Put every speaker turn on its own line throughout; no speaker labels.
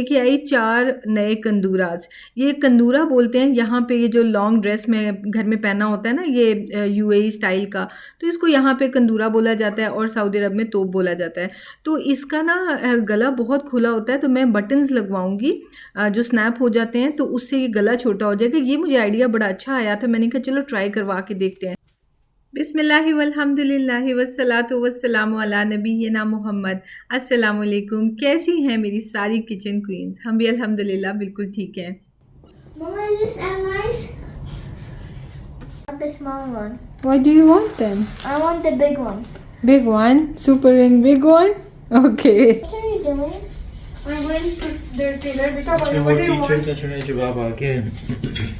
लेके आई 4 नए कंदूराज। ये कंदूरा बोलते हैं यहाँ पे, ये जो लॉन्ग ड्रेस में घर में पहना होता है ना, ये यूएई स्टाइल का, तो इसको यहाँ पे कंदूरा बोला जाता है और सऊदी अरब में तोप बोला जाता है। तो इसका ना गला बहुत खुला होता है, तो मैं बटन्स लगवाऊंगी जो स्नैप हो जाते हैं, तो उससे ये गला छोटा हो जाएगा। ये मुझे आइडिया बड़ा अच्छा आया था, मैंने कहा चलो ट्राई करवा के देखते हैं। बिस्मिल्लाहि वल्हम्दुलिल्लाहि वस्सलातु वस्सलामु अला नबीना मोहम्मद। अस्सलाम वालेकुम। कैसी हैं मेरी सारी किचन क्वींस? हम भी अल्हम्दुलिल्लाह बिल्कुल ठीक हैं।
Mama, is this nice? Not the small one.
What do you want then?
I want the big one.
Big one? Super in big one? Okay.
What are you doing?
I'm going to the tailor बेटा।
वो teacher का चुने जवाब आ गया है।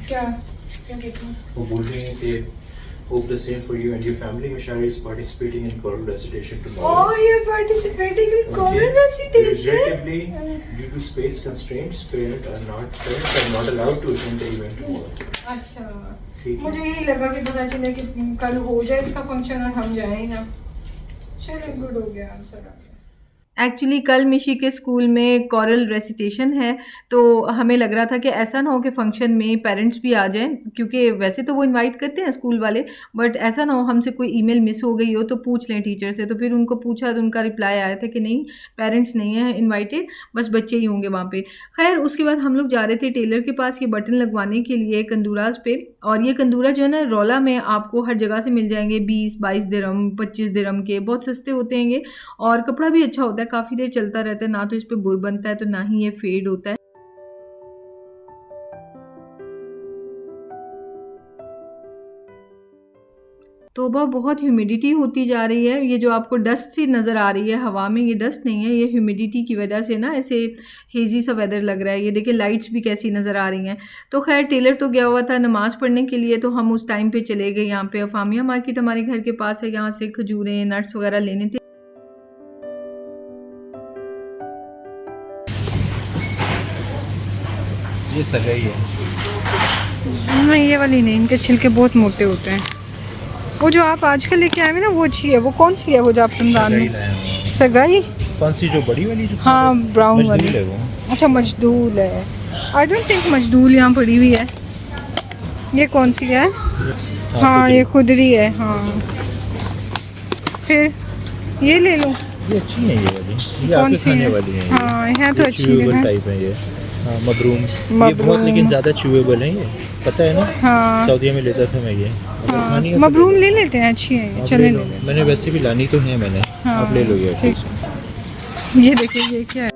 क्या कहते हैं?
वो बोल रहे हैं कि hope the same for you and your family. Mishari is participating in choral recitation tomorrow.
Oh, you're participating in choral
Okay.
recitation?
Regrettably, due to space constraints, parents are not allowed to attend the event tomorrow.
अच्छा,
ठीक है।
मुझे यही लगा कि पता चले कि कल हो जाए इसका फंक्शन और हम जाएं ही ना। चलिए, गुड हो गया आंसर। एक्चुअली कल मिशी के स्कूल में कोरल रेसिटेशन है, तो हमें लग रहा था कि ऐसा ना हो कि फ़ंक्शन में पेरेंट्स भी आ जाएं, क्योंकि वैसे तो वो इनवाइट करते हैं स्कूल वाले, बट ऐसा ना हो हमसे कोई ईमेल मिस हो गई हो तो पूछ लें टीचर से। तो फिर उनको पूछा तो उनका रिप्लाई आया था कि नहीं, पेरेंट्स नहीं हैं इन्वाइटेड, बस बच्चे ही होंगे वहाँ पे। खैर, उसके बाद हम लोग जा रहे थे टेलर के पास ये बटन लगवाने के लिए कंदूराज पे। और ये कंदूरा जो है ना, रौला में आपको हर जगह से मिल जाएंगे, 20-22 दिरहम, 25 दिरहम के, बहुत सस्ते होते हैं ये। और कपड़ा भी अच्छा होता है, काफ़ी देर चलता रहता है, ना तो इस पे बुर बनता है तो ना ही ये फेड होता है। तोबा, बहुत ह्यूमिडिटी होती जा रही है। ये जो आपको डस्ट सी नज़र आ रही है हवा में, ये डस्ट नहीं है, ये ह्यूमिडिटी की वजह से ना ऐसे हेजी सा वेदर लग रहा है। ये देखिए लाइट्स भी कैसी नज़र आ रही हैं। तो खैर, टेलर तो गया हुआ था नमाज़ पढ़ने के लिए, तो हम उस टाइम पे चले गए यहाँ पे। अफामिया मार्केट हमारे घर के पास है, यहाँ से खजूरें, नट्स वगैरह लेने थे।
ये सगाई है।
नहीं, ये वाली नहीं, इनके छिलके बहुत मोटे होते हैं। वो जो आप आजकल लेके आए हैं ना, वो अच्छी है। वो कौन सी है वो जो आप रमजान में? सगाई?
कौन सी, जो बड़ी वाली जो?
हाँ, ब्राउन वाली
है वो।
अच्छा, मजदूल है। आई डोंट थिंक मजदूल यहाँ पड़ी हुई है। ये कौन सी है? हाँ, ये खुदरी है। हाँ, फिर ये ले लो।
ये अच्छी है, ये वाली, ये
कौन
आपके
सी
खाने
है?
वाली है।
हाँ, है तो अच्छी है।
टाइप है ये। हाँ, मबरूम। ये बहुत लेकिन ज़्यादा च्यूएबल है ये, पता है ना?
हाँ,
सऊदीया में लेता था मैं ये।
हाँ, मबरूम ले लेते हैं, अच्छी है ये। चले ले लेते।
मैंने वैसे भी लानी तो है मैंने।
हाँ,
आप ले लो ये।
ठीक है। ये देखिए, ये क्या है?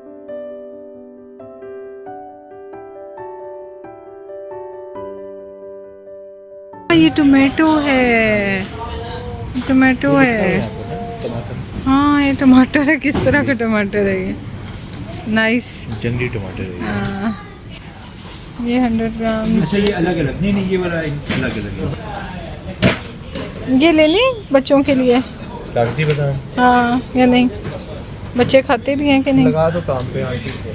ये टोमेटो है, टोमेटो है। हाँ, ये टमाटर है। किस तरह का टमाटर है ये? नाइस,
जंगली टमाटर है।
हाँ, ये 100 ग्राम।
अच्छा, ये अलग अलग नहीं, ये वाला अलग अलग है।
ये लेने बच्चों के लिए?
कागजी बादाम?
हाँ, या नहीं, बच्चे खाते भी हैं कि नहीं?
लगा दो काम पे आंटी को।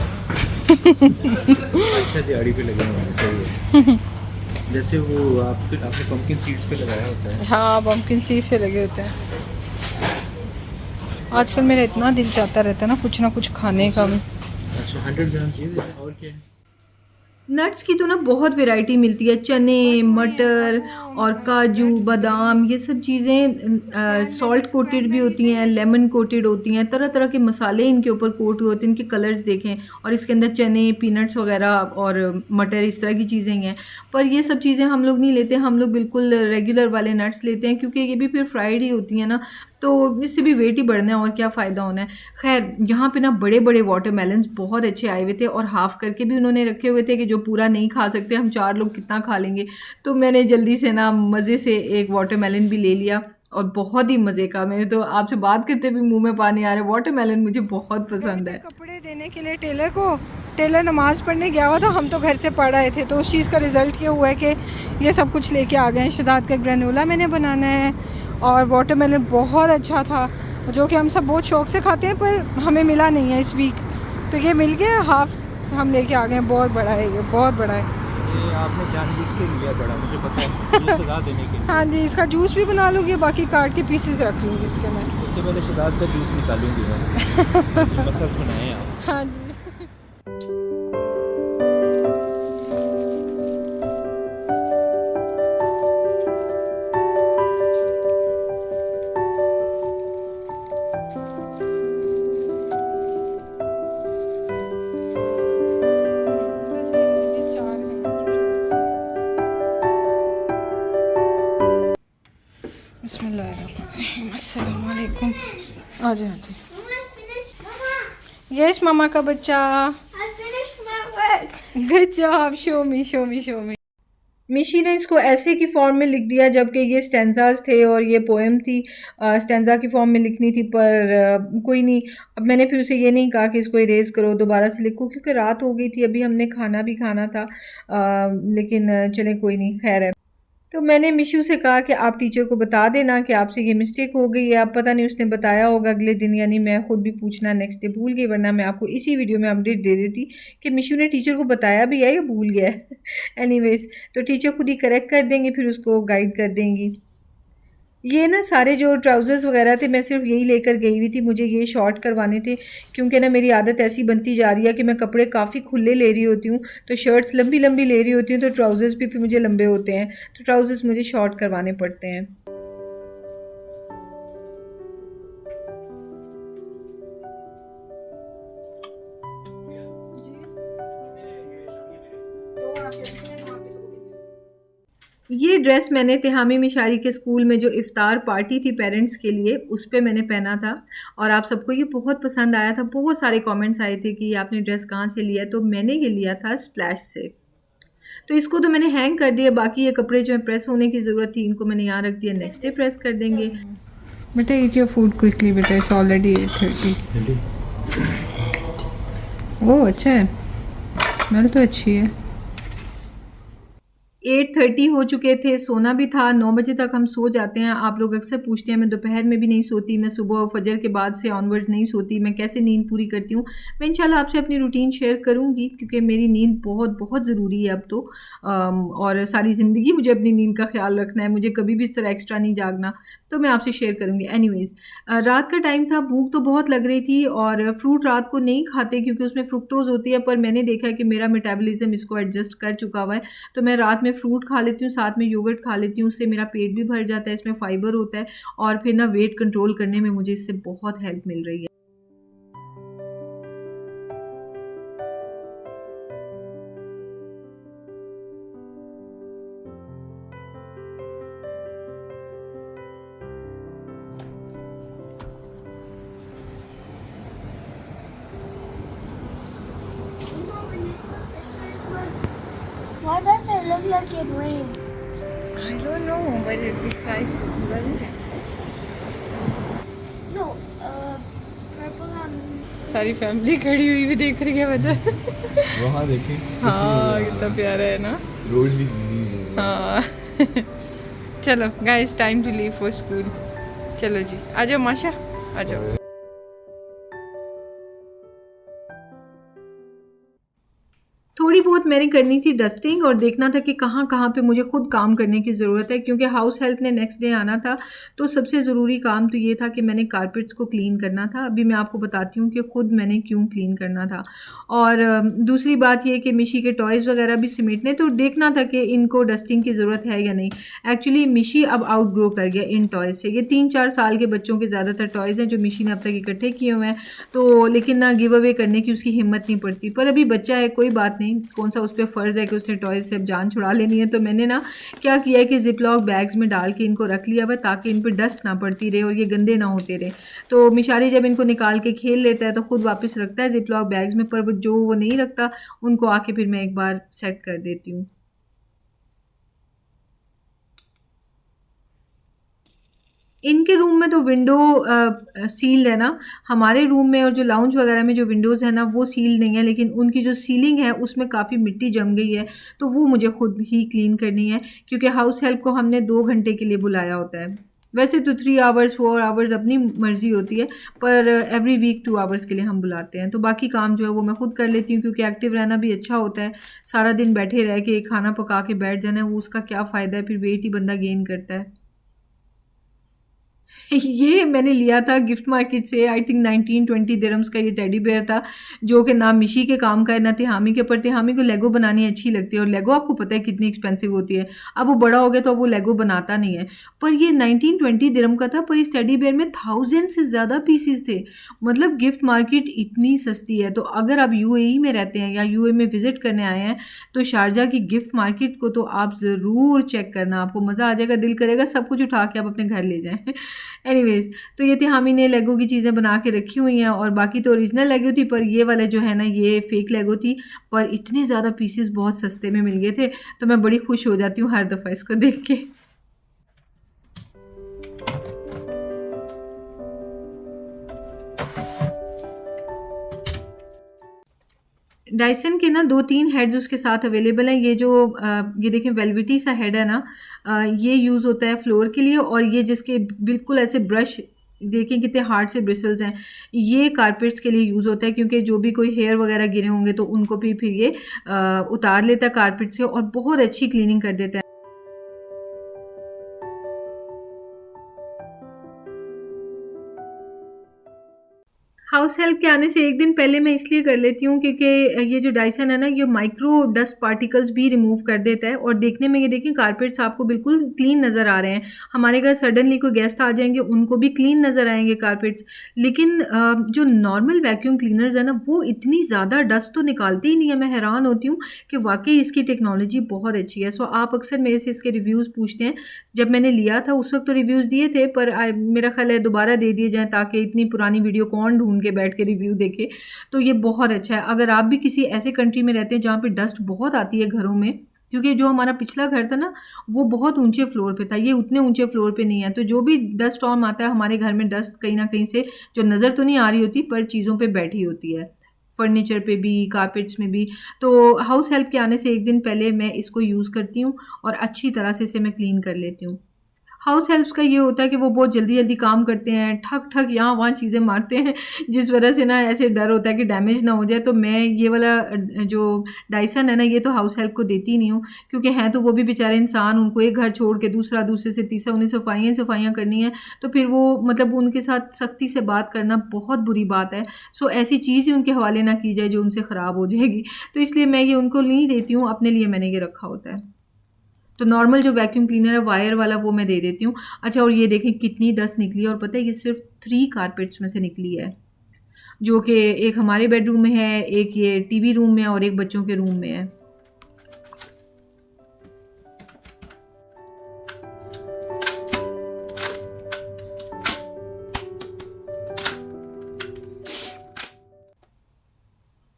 अच्छा, दिहाड़ी पे लगे होने चाहिए। जैसे वो आपने पंपकिन सीड्स पे लगाया होता है।
हाँ, पंपकिन सीड्स पे लगे होते हैं। आजकल मेरा इतना दिल चाहता रहता है ना कुछ खाने का भी।
अच्छा, 100 ग्राम चाहिए और क्या है?
नट्स की तो ना बहुत वैरायटी मिलती है, चने, मटर और काजू, बादाम, ये सब चीज़ें सॉल्ट कोटेड भी होती हैं, लेमन कोटेड होती हैं, तरह तरह के मसाले इनके ऊपर कोट हुए होते हैं। इनके कलर्स देखें, और इसके अंदर चने, पीनट्स वगैरह और मटर, इस तरह की चीज़ें ही हैं। पर ये सब चीज़ें हम लोग नहीं लेते, हम लोग बिल्कुल रेगुलर वाले नट्स लेते हैं, क्योंकि ये भी फिर फ्राइड ही होती हैं ना, तो इससे भी वेट ही बढ़ना है और क्या फ़ायदा होना है। खैर, यहाँ पे ना बड़े बड़े वाटरमेलन्स बहुत अच्छे आए हुए थे, और हाफ़ करके भी उन्होंने रखे हुए थे कि जो पूरा नहीं खा सकते, हम 4 लोग कितना खा लेंगे। तो मैंने जल्दी से ना मज़े से एक वाटरमेलन भी ले लिया, और बहुत ही मज़े का। मेरे तो आपसे बात करते भी मुंह में पानी आ रहा है। वाटरमेलन मुझे बहुत पसंद है। कपड़े देने के लिए टेलर को, टेलर नमाज़ पढ़ने गया हुआ था, हम तो घर से पढ़ रहे थे, तो उस चीज़ का रिज़ल्ट ये हुआ है कि ये सब कुछ लेके आ गए हैं। शहज़ाद का ग्रेनोला मैंने बनाना है, और वाटरमेलन बहुत अच्छा था, जो कि हम सब बहुत शौक़ से खाते हैं, पर हमें मिला नहीं है इस वीक, तो ये मिल गया। हाफ़ हम लेके आ गए हैं। बहुत बड़ा है ये, बहुत बड़ा है।
ये आपने जानबूझ के लिया बड़ा, मुझे पता है, ये सजा देने के लिए।
हाँ जी, इसका जूस भी बना लूँगी, बाकी काट के पीसेस रख लूँगी इसके मैं।
उससे पहले शहज़ाद का जूस निकालूंगी मैं। मसल्स बनाए हैं आप।
हाँ जी। अस्सलाम वालेकुम। आ जाए।
Mama, I finished. Mama,
yes मामा का बच्चा।
I finished my work.
Good job. Show me. Mishi ने इसको ऐसे की फॉर्म में लिख दिया जबकि ये स्टेंजाज थे और ये पोएम थी। स्टेंजा की फॉर्म में लिखनी थी पर कोई नहीं। अब मैंने फिर उसे ये नहीं कहा कि इसको इरेज करो दोबारा से लिखो क्योंकि रात हो गई थी, अभी हमने खाना भी खाना था। लेकिन चले कोई नहीं, खैर है। तो मैंने मिशू से कहा कि आप टीचर को बता देना कि आपसे ये मिस्टेक हो गई है। अब पता नहीं उसने बताया होगा अगले दिन, यानी मैं खुद भी पूछना नेक्स्ट डे भूल गई, वरना मैं आपको इसी वीडियो में अपडेट दे देती कि मिशू ने टीचर को बताया भी है या भूल गया है। एनीवेज, तो टीचर खुद ही करेक्ट कर देंगे, फिर उसको गाइड कर देंगी। ये ना सारे जो ट्राउज़र्स वगैरह थे मैं सिर्फ यही लेकर गई हुई थी, मुझे ये शॉर्ट करवाने थे क्योंकि ना मेरी आदत ऐसी बनती जा रही है कि मैं कपड़े काफ़ी खुले ले रही होती हूँ, तो शर्ट्स लंबी लंबी ले रही होती हूँ तो ट्राउज़र्स भी फिर मुझे लंबे होते हैं, तो ट्राउज़र्स मुझे शॉर्ट करवाने पड़ते हैं। ये ड्रेस मैंने तिहामी मिशारी के स्कूल में जो इफ़्तार पार्टी थी पेरेंट्स के लिए, उस पे मैंने पहना था और आप सबको ये बहुत पसंद आया था। बहुत सारे कमेंट्स आए थे कि ये आपने ड्रेस कहाँ से लिया, तो मैंने ये लिया था स्प्लैश से। तो इसको तो मैंने हैंग कर दिया, बाकी ये कपड़े जो है प्रेस होने की ज़रूरत थी, इनको मैंने यहाँ रख दिया, नेक्स्ट डे प्रेस कर देंगे। बेटा ईट योर फूड क्विकली बेटा, इट्स ऑलरेडी 8:30। ओह अच्छा है, स्मेल तो अच्छी है। 8:30 हो चुके थे, सोना भी था। 9 बजे तक हम सो जाते हैं। आप लोग अक्सर पूछते हैं मैं दोपहर में भी नहीं सोती, मैं सुबह फजर के बाद से ऑनवर्ड्स नहीं सोती, मैं कैसे नींद पूरी करती हूँ। मैं इंशाल्लाह आपसे अपनी रूटीन शेयर करूँगी क्योंकि मेरी नींद बहुत बहुत ज़रूरी है अब तो, और सारी ज़िंदगी मुझे अपनी नींद का ख्याल रखना है, मुझे कभी भी इस तरह एक्स्ट्रा नहीं जागना, तो मैं आपसे शेयर करूँगी। एनीवेज़, रात का टाइम था, भूख तो बहुत लग रही थी और फ्रूट रात को नहीं खाते क्योंकि उसमें फ्रुक्टोज़ होती है, पर मैंने देखा है कि मेरा मेटाबॉलिज्म इसको एडजस्ट कर चुका हुआ है, तो मैं रात में फ्रूट खा लेती हूँ, साथ में योगर्ट खा लेती हूँ, उससे मेरा पेट भी भर जाता है, इसमें फाइबर होता है और फिर ना वेट कंट्रोल करने में मुझे इससे बहुत हेल्प मिल रही है।
Mama, when you close, I said it was. Why does it look like it rained?
I don't know, but it looks like
No, purple and.
सारी फैमिली खड़ी हुई भी देख रही है उधर।
वहाँ देखें
हाँ कितना प्यारा है ना।
रोड भी गीली है।
हाँ चलो guys, time to leave for school. चलो जी, आ जाओ माशा, आ जाओ। थोड़ी बहुत मैंने करनी थी डस्टिंग और देखना था कि कहाँ कहाँ पे मुझे खुद काम करने की ज़रूरत है क्योंकि हाउस हेल्प ने नेक्स्ट डे आना था, तो सबसे ज़रूरी काम तो ये था कि मैंने कारपेट्स को क्लीन करना था। अभी मैं आपको बताती हूँ कि ख़ुद मैंने क्यों क्लीन करना था। और दूसरी बात ये कि मिशी के टॉयज़ वगैरह भी समेटने, तो देखना था कि इनको डस्टिंग की ज़रूरत है या नहीं। एक्चुअली मिशी अब आउट ग्रो कर गया इन टॉयज़ से। ये 3-4 साल के बच्चों के ज़्यादातर टॉयज़ हैं जो मिशी ने अब तक इकट्ठे किए हुए हैं, तो लेकिन ना गिव अवे करने की उसकी हिम्मत नहीं पड़ती। पर अभी बच्चा है, कोई बात नहीं, कौन सा उस पर फ़र्ज़ है कि उसने टॉयज़ से अब जान छुड़ा लेनी है। तो मैंने ना क्या किया है कि ज़िपलॉक बैग्स में डाल के इनको रख लिया हुआ ताकि इन पर डस्ट ना पड़ती रहे और ये गंदे ना होते रहे। तो मिशारी जब इनको निकाल के खेल लेता है तो ख़ुद वापस रखता है ज़िपलॉक बैग्स में, पर जो वो नहीं रखता उनको आके फिर मैं एक बार सेट कर देती हूँ। इनके रूम में तो विंडो सील्ड है ना, हमारे रूम में और जो लाउंज वगैरह में जो विंडोज़ है ना वो सील्ड नहीं है, लेकिन उनकी जो सीलिंग है उसमें काफ़ी मिट्टी जम गई है, तो वो मुझे ख़ुद ही क्लीन करनी है क्योंकि हाउस हेल्प को हमने 2 घंटे के लिए बुलाया होता है। वैसे तो 3 आवर्स 4 आवर्स अपनी मर्ज़ी होती है, पर एवरी वीक 2 आवर्स के लिए हम बुलाते हैं। तो बाकी काम जो है वो मैं खुद कर लेती हूँ क्योंकि एक्टिव रहना भी अच्छा होता है। सारा दिन बैठे रह के खाना पका के बैठ जाना है, वो उसका क्या फ़ायदा है, फिर वेट ही बंदा गेन करता है। ये मैंने लिया था गिफ्ट मार्केट से, आई थिंक 19-20 दिरहम्स का ये टेडी बेयर था जो कि ना मिशी के काम का है ना तिहामी के, पर तिहामी को लेगो बनानी अच्छी लगती है और लेगो आपको पता है कितनी एक्सपेंसिव होती है। अब वो बड़ा हो गया तो अब वो लेगो बनाता नहीं है, पर ये 19-20 दिरहम का था, पर इस टेडी बेयर में 1000 से ज़्यादा पीसीज थे। मतलब गिफ्ट मार्केट इतनी सस्ती है। तो अगर आप यूएई में रहते हैं या यूएई में विज़िट करने आए हैं तो शारजा की गिफ्ट मार्केट को तो आप ज़रूर चेक करना, आपको मज़ा आ जाएगा, दिल करेगा सब कुछ उठा के आप अपने घर ले जाएँ। एनीवेज, तो ये तिहामी ने लेगो की चीज़ें बना के रखी हुई हैं, और बाकी तो ओरिजिनल लेगो थी, पर ये वाला जो है ना ये फ़ेक लेगो थी। पर इतने ज़्यादा पीसेस बहुत सस्ते में मिल गए थे, तो मैं बड़ी खुश हो जाती हूँ हर दफ़ा इसको देख के। डायसन के ना 2-3 हेड्स उसके साथ अवेलेबल हैं। ये जो ये देखें वेलवेटी सा हेड है ना, ये यूज़ होता है फ्लोर के लिए, और ये जिसके बिल्कुल ऐसे ब्रश देखें कितने हार्ड से ब्रिसल्स हैं, ये कारपेट्स के लिए यूज़ होता है, क्योंकि जो भी कोई हेयर वगैरह गिरे होंगे तो उनको भी फिर ये उतार लेता है कारपेट से, और बहुत अच्छी क्लीनिंग कर देता है। हाउस हेल्प के आने से एक दिन पहले मैं इसलिए कर लेती हूँ क्योंकि ये जो डायसन है ना, ये माइक्रो डस्ट पार्टिकल्स भी रिमूव कर देता है, और देखने में ये देखें कारपेट्स आपको बिल्कुल क्लीन नज़र आ रहे हैं। हमारे घर सडनली कोई गेस्ट आ जाएंगे, उनको भी क्लीन नज़र आएंगे कारपेट्स, लेकिन जो नॉर्मल वैक्यूम क्लीनर्स है ना, वो इतनी ज़्यादा डस्ट तो निकालते ही नहीं है। मैं हैरान होती हूँ कि वाकई इसकी टेक्नोलॉजी बहुत अच्छी है। सो आप अक्सर मेरे से इसके रिव्यूज़ पूछते हैं। जब मैंने लिया था उस वक्त तो रिव्यूज़ दिए थे, पर मेरा ख्याल है दोबारा दे दिए जाएँ, ताकि इतनी पुरानी वीडियो कौन ढूंढ के बैठ के रिव्यू देखे। तो ये बहुत अच्छा है। अगर आप भी किसी ऐसे कंट्री में रहते हैं जहाँ पे डस्ट बहुत आती है घरों में, क्योंकि जो हमारा पिछला घर था ना वो बहुत ऊंचे फ्लोर पे था, ये उतने ऊंचे फ्लोर पे नहीं है, तो जो भी डस्ट स्टॉर्म आता है हमारे घर में, डस्ट कहीं ना कहीं से जो नज़र तो नहीं आ रही होती पर चीज़ों पे बैठी होती है, फर्नीचर पे भी, कारपेट्स में भी। तो हाउस हेल्प के आने से एक दिन पहले मैं इसको यूज़ करती हूँ और अच्छी तरह से इसे मैं क्लीन कर लेती हूँ। हाउस हेल्प्स का ये होता है कि वो बहुत जल्दी जल्दी काम करते हैं, ठक ठक यहाँ वहाँ चीज़ें मारते हैं, जिस वजह से ना ऐसे डर होता है कि डैमेज ना हो जाए। तो मैं ये वाला जो डायसन है ना, ये तो हाउस हेल्प को देती नहीं हूँ, क्योंकि हैं तो वो भी बेचारे इंसान, उनको एक घर छोड़ के दूसरा, दूसरे से तीसरा, उन्हें सफाइयाँ करनी है, तो फिर वो मतलब उनके साथ सख्ती से बात करना बहुत बुरी बात है। सो ऐसी चीज़ ही उनके हवाले ना की जाए जो उनसे ख़राब हो जाएगी, तो इसलिए मैं ये उनको नहीं देती हूँ, अपने लिए मैंने ये रखा होता है। तो नॉर्मल जो वैक्यूम क्लीनर है वायर वाला, वो मैं दे देती हूँ। अच्छा, और ये देखें कितनी डस्ट निकली है, और पता है ये सिर्फ 3 कारपेट्स में से निकली है, जो कि एक हमारे बेडरूम में है, एक ये टीवी रूम में है, और एक बच्चों के रूम में है।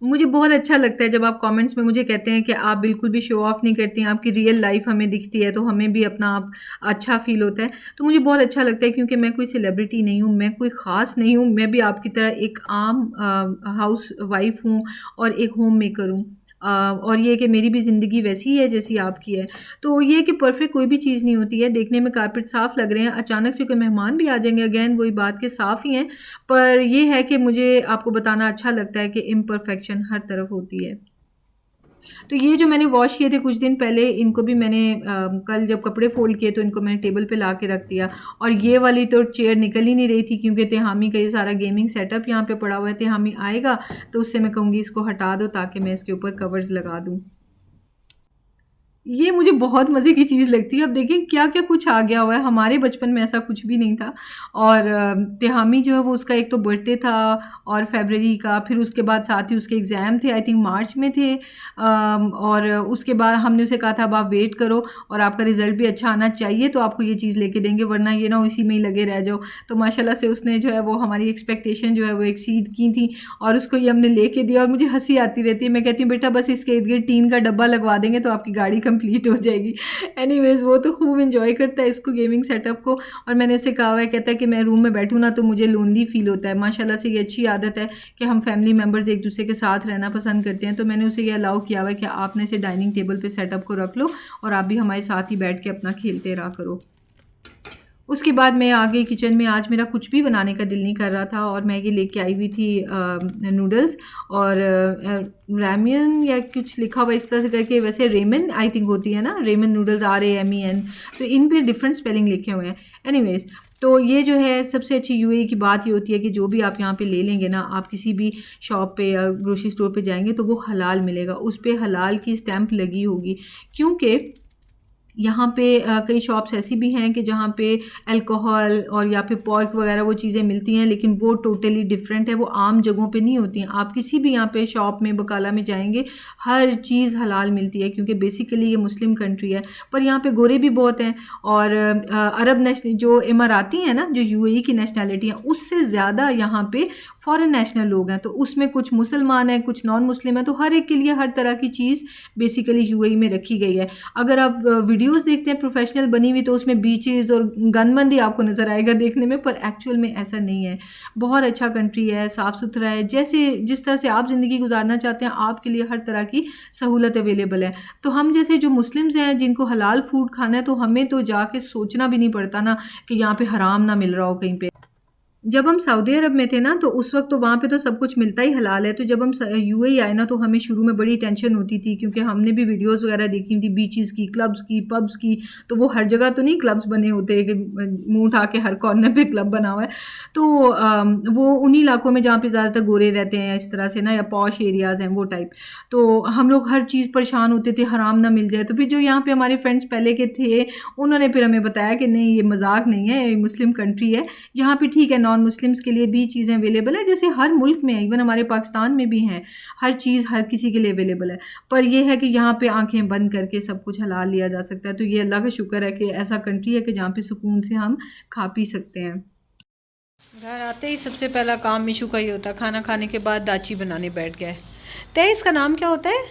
मुझे बहुत अच्छा लगता है जब आप कमेंट्स में मुझे कहते हैं कि आप बिल्कुल भी शो ऑफ़ नहीं करती हैं, आपकी रियल लाइफ हमें दिखती है, तो हमें भी अपना आप अच्छा फ़ील होता है। तो मुझे बहुत अच्छा लगता है, क्योंकि मैं कोई सेलिब्रिटी नहीं हूँ, मैं कोई ख़ास नहीं हूँ, मैं भी आपकी तरह एक आम हाउस वाइफ़ हूँ और एक होम मेकर हूँ। और ये कि मेरी भी ज़िंदगी वैसी ही है जैसी आपकी है। तो ये है कि परफ़ेक्ट कोई भी चीज़ नहीं होती है। देखने में कारपेट साफ़ लग रहे हैं, अचानक से कोई मेहमान भी आ जाएँगे, अगेन वही बात कि साफ़ ही हैं, पर ये है कि मुझे आपको बताना अच्छा लगता है कि इम्परफेक्शन हर तरफ होती है। तो ये जो मैंने वॉश किए थे कुछ दिन पहले, इनको भी मैंने कल जब कपड़े फ़ोल्ड किए तो इनको मैंने टेबल पे ला के रख दिया। और ये वाली तो चेयर निकल ही नहीं रही थी, क्योंकि तिहामी का ये सारा गेमिंग सेटअप यहाँ पे पड़ा हुआ है। तिहामी आएगा तो उससे मैं कहूँगी इसको हटा दो, ताकि मैं इसके ऊपर कवर्स लगा दूँ। ये मुझे बहुत मज़े की चीज़ लगती है। अब देखें क्या-क्या कुछ आ गया हुआ है, हमारे बचपन में ऐसा कुछ भी नहीं था। और तिहामी जो है वो, उसका एक तो बर्थडे था और फ़रवरी का, फिर उसके बाद साथ ही उसके एग्ज़ाम थे, आई थिंक मार्च में थे। और उसके बाद हमने उसे कहा था अब आप वेट करो और आपका रिज़ल्ट भी अच्छा आना चाहिए तो आपको ये चीज़ लेके देंगे, वरना ये ना इसी में ही लगे रह जाओ। तो माशाल्लाह से उसने जो है वो हमारी एक्सपेक्टेशन जो है वो एक्सीड की थी, और उसको ये हमने लेके दिया। और मुझे हँसी आती रहती है, मैं कहती हूँ बेटा बस इसके इर्द-गिर्द टीन का डब्बा लगवा देंगे तो आपकी गाड़ी कंप्लीट हो जाएगी। एनीवेज़, वो तो खूब एंजॉय करता है इसको, गेमिंग सेटअप को। और मैंने उसे कहा हुआ है, कहता है कि मैं रूम में बैठूँ ना तो मुझे लोनली फ़ील होता है। माशाल्लाह से ये अच्छी आदत है कि हम फैमिली मेम्बर्स एक दूसरे के साथ रहना पसंद करते हैं। तो मैंने उसे ये अलाउ किया हुआ है कि आपने इसे डाइनिंग टेबल पे सेटअप को रख लो और आप भी हमारे साथ ही बैठ के अपना खेलते रहा करो। उसके बाद मैं आ गई किचन में। आज मेरा कुछ भी बनाने का दिल नहीं कर रहा था, और मैं ये लेके आई हुई थी नूडल्स और रामियन या कुछ लिखा हुआ इस तरह से करके, वैसे रेमन आई थिंक होती है ना, रेमन नूडल्स, RAMEN, तो इन पे डिफरेंट स्पेलिंग लिखे हुए हैं। एनीवेज़, तो ये जो है सबसे अच्छी यूएई की बात ये होती है कि जो भी आप यहाँ पे ले लेंगे ना, आप किसी भी शॉप पे या ग्रोसरी स्टोर पे जाएंगे तो वो हलाल मिलेगा, उस पर हलाल की स्टैंप लगी होगी, क्योंकि यहाँ पे कई शॉप्स ऐसी भी हैं कि जहाँ पे अल्कोहल और या फिर पॉर्क वगैरह वो चीज़ें मिलती हैं, लेकिन वो टोटली डिफरेंट है, वो आम जगहों पे नहीं होती हैं। आप किसी भी यहाँ पे शॉप में बकाला में जाएंगे, हर चीज़ हलाल मिलती है, क्योंकि बेसिकली ये मुस्लिम कंट्री है। पर यहाँ पे गोरे भी बहुत हैं, और अरब नेशनल जो इमाराती हैं ना, जो यूएई की नेशनैलिटी हैं, उससे ज़्यादा यहाँ पे फॉरेन नेशनल लोग हैं। तो उसमें कुछ मुसलमान हैं, कुछ नॉन मुस्लिम हैं, तो हर एक के लिए हर तरह की चीज़ बेसिकली यूएई में रखी गई है। अगर आप वीडियोस देखते हैं प्रोफेशनल बनी हुई, तो उसमें बीचेस और गनबंदी आपको नज़र आएगा देखने में, पर एक्चुअल में ऐसा नहीं है। बहुत अच्छा कंट्री है, साफ़ सुथरा है, जैसे जिस तरह से आप ज़िंदगी गुजारना चाहते हैं आपके लिए हर तरह की सहूलत अवेलेबल है। तो हम जैसे जो मुस्लिम्स हैं जिनको हलाल फूड खाना है, तो हमें तो जाके सोचना भी नहीं पड़ता ना कि यहाँ पे हराम ना मिल रहा हो कहीं पे। जब हम सऊदी अरब में थे ना, तो उस वक्त तो वहाँ पे तो सब कुछ मिलता ही हलाल है। तो जब हम यूएई आए ना, तो हमें शुरू में बड़ी टेंशन होती थी, क्योंकि हमने भी वीडियोस वगैरह देखी थी बीचेस की, क्लब्स की, पब्स की। तो वो हर जगह तो नहीं क्लब्स बने होते कि मुंह उठा के हर कॉर्नर पे क्लब बना हुआ है। तो वो उन्हीं इलाकों में जहाँ पे ज़्यादातर गोरे रहते हैं इस तरह से ना, या पॉश एरियाज़ हैं वो टाइप। तो हम लोग हर चीज़ परेशान होते थे, हराम ना मिल जाए। तो फिर जो यहाँ पे हमारे फ्रेंड्स पहले के थे, उन्होंने फिर हमें बताया कि नहीं, ये मजाक नहीं है, ये मुस्लिम कंट्री है, यहाँ पे ठीक है नॉन मुस्लिम्स के लिए भी चीज़ें अवेलेबल है, जैसे हर मुल्क में है, इवन हमारे पाकिस्तान में भी हैं, हर चीज़ हर किसी के लिए अवेलेबल है। पर यह है कि यहाँ पे आंखें बंद करके सब कुछ हलाल लिया जा सकता है। तो ये अल्लाह का शुक्र है कि ऐसा कंट्री है कि जहाँ पे सुकून से हम खा पी सकते हैं। घर आते ही सबसे पहला काम मिशू का ही होता है, खाना खाने के बाद दाची बनाने बैठ गया है। तय इसका नाम क्या होता है?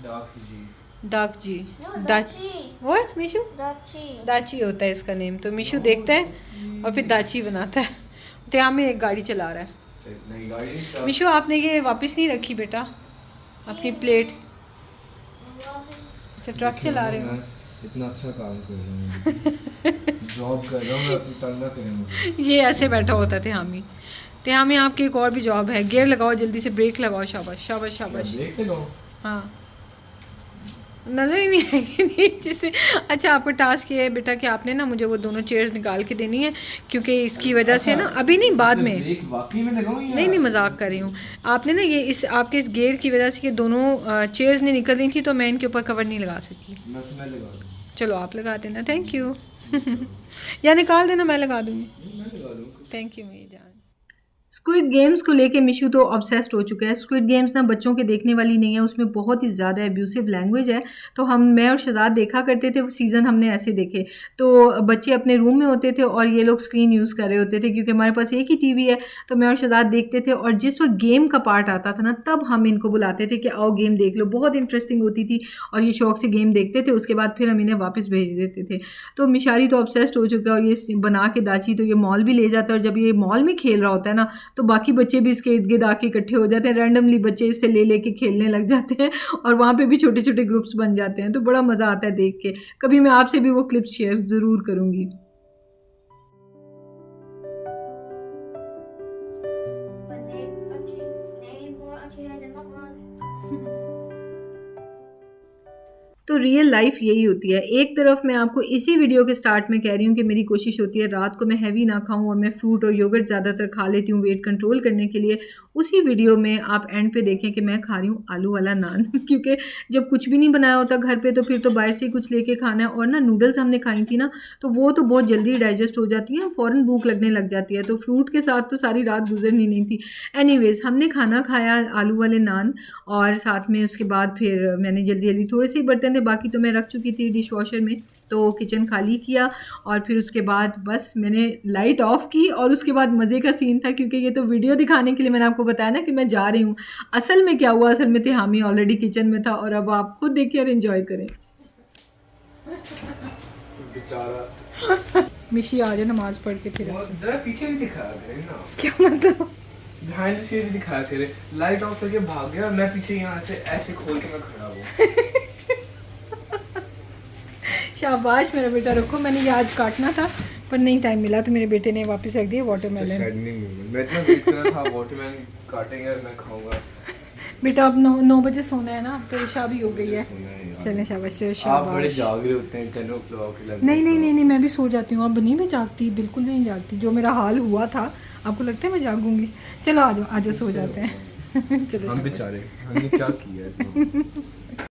दाक जी।
Dachi.
व्हाट मिशू?
Dachi.
दाची होता है इसका नेम। तो मिशू देखता है और फिर दाची बनाता है। त्या में एक गाड़ी चला रहा है। मिशू आपने ये वापस नहीं रखी बेटा अपनी प्लेट? अच्छा ट्रक चला रहे हो?
इतना अच्छा काम कर रहा हूँ, जॉब कर रहा हूँ मैं, अपनी तंग ना करें मुझे।
ये ऐसे बैठा होता है त्या में आपकी एक और भी जॉब है। गियर लगाओ जल्दी से, ब्रेक लगाओ, शाबाश शाबाश शाबाश।
ब्रेक लगाओ?
हाँ, नज़र ही नहीं आएगी नहीं जैसे। अच्छा, आपका टास्क ये है बेटा कि आपने ना मुझे वो दोनों चेयर्स निकाल के देनी है, क्योंकि इसकी वजह से ना, अभी नहीं बाद में।
ब्रेक वाकई में लगाऊं या?
नहीं मजाक कर रही हूँ। आपने ना ये इस आपके इस गियर की वजह से ये दोनों चेयर्स नहीं निकल रही थी, तो मैं इनके ऊपर कवर नहीं लगा सकी।
मैं लगा दूँ।
चलो आप लगा देना, थैंक यू। या निकाल देना, मैं लगा दूँगी।
मैं लगा दूँ।
थैंक यू मेरी जान। स्क्विड गेम्स को लेके मिशू तो ऑब्सेस्ड हो चुका है। स्क्विड गेम्स ना बच्चों के देखने वाली नहीं है, उसमें बहुत ही ज़्यादा एब्यूसिव लैंग्वेज है। तो मैं और शहजाद देखा करते थे, वो सीज़न हमने ऐसे देखे। तो बच्चे अपने रूम में होते थे और ये लोग स्क्रीन यूज़ कर रहे होते थे, क्योंकि हमारे पास एक ही टीवी है। तो मैं और शहजाद देखते थे, और जिस वक्त गेम का पार्ट आता था ना, तब हम इनको बुलाते थे कि आओ गेम देख लो। बहुत इंटरेस्टिंग होती थी, और ये शौक से गेम देखते थे। उसके बाद फिर हम इन्हें वापस भेज देते थे। तो मिशारी तो ऑब्सेस्ड हो चुका है, और ये बना के दाची तो ये मॉल भी ले जाता है, और जब ये मॉल में खेल रहा होता है ना, तो बाकी बच्चे भी इसके इर्द गिर्द आके इकट्ठे हो जाते हैं। रैंडमली बच्चे इससे ले लेके खेलने लग जाते हैं, और वहाँ पे भी छोटे छोटे ग्रुप्स बन जाते हैं। तो बड़ा मज़ा आता है देख के। कभी मैं आपसे भी वो क्लिप्स शेयर ज़रूर करूँगी। तो रियल लाइफ यही होती है। एक तरफ मैं आपको इसी वीडियो के स्टार्ट में कह रही हूँ कि मेरी कोशिश होती है रात को मैं हैवी ना खाऊं, और मैं फ्रूट और योगर्ट ज़्यादातर खा लेती हूँ वेट कंट्रोल करने के लिए। उसी वीडियो में आप एंड पे देखें कि मैं खा रही हूँ आलू वाला नान क्योंकि जब कुछ भी नहीं बनाया होता घर पे, तो फिर तो बाहर से कुछ लेके खाना है। और ना नूडल्स हमने खाई थी ना, तो वो तो बहुत जल्दी डाइजेस्ट हो जाती हैं, फ़ौरन भूख लगने लग जाती है। तो फ्रूट के साथ तो सारी रात गुजरनी नहीं थी। एनीवेज़, हमने खाना खाया आलू वाले नान, और साथ में उसके बाद फिर मैंने जल्दी जल्दी थोड़े से ही बर्तन थे, बाकी तो मैं रख चुकी थी डिश वॉशर में। तो किचन खाली किया, और फिर उसके बाद बस मैंने लाइट ऑफ की। और उसके बाद मज़े का सीन था, क्योंकि ये तो वीडियो दिखाने के लिए मैंने आपको बताया ना कि मैं जा रही हूँ। असल में क्या हुआ, असल में हामी ऑलरेडी किचन में था, और अब आप खुद देखिए और एंजॉय करें। मिशी आ जाए नमाज पढ़ के, फिर
जरा पीछे भी दिखाया करे ना।
क्या मतलब?
बिहाइंड द सीन भी दिखाया करे। लाइट ऑफ करके भाग गया, और मैं पीछे यहाँ से ऐसे खोल के मैं खड़ा हुआ।
शाबाश मेरा बेटा। रुको, मैंने ये आज काटना था पर नहीं टाइम मिला, तो मेरे बेटे ने वापस रख दिया वाटरमेलन।
मैं इतना वेट कर रहा था वाटरमेलन काटेंगे और मैं खाऊंगा।
बेटा अब 9 बजे सोना है ना, तो ईशा भी हो गई है। चलें शाबाश
आप बड़े जाग रहे होते हैं 10 o'clock।
नहीं, मैं भी सो जाती हूँ। अब नहीं मैं जागती, बिल्कुल भी नहीं जागती। जो मेरा हाल हुआ था, आपको लगता है मैं जागूंगी? चलो आ जाओ सो जाते हैं। चलो,
हम बेचारे, हमने क्या किया है।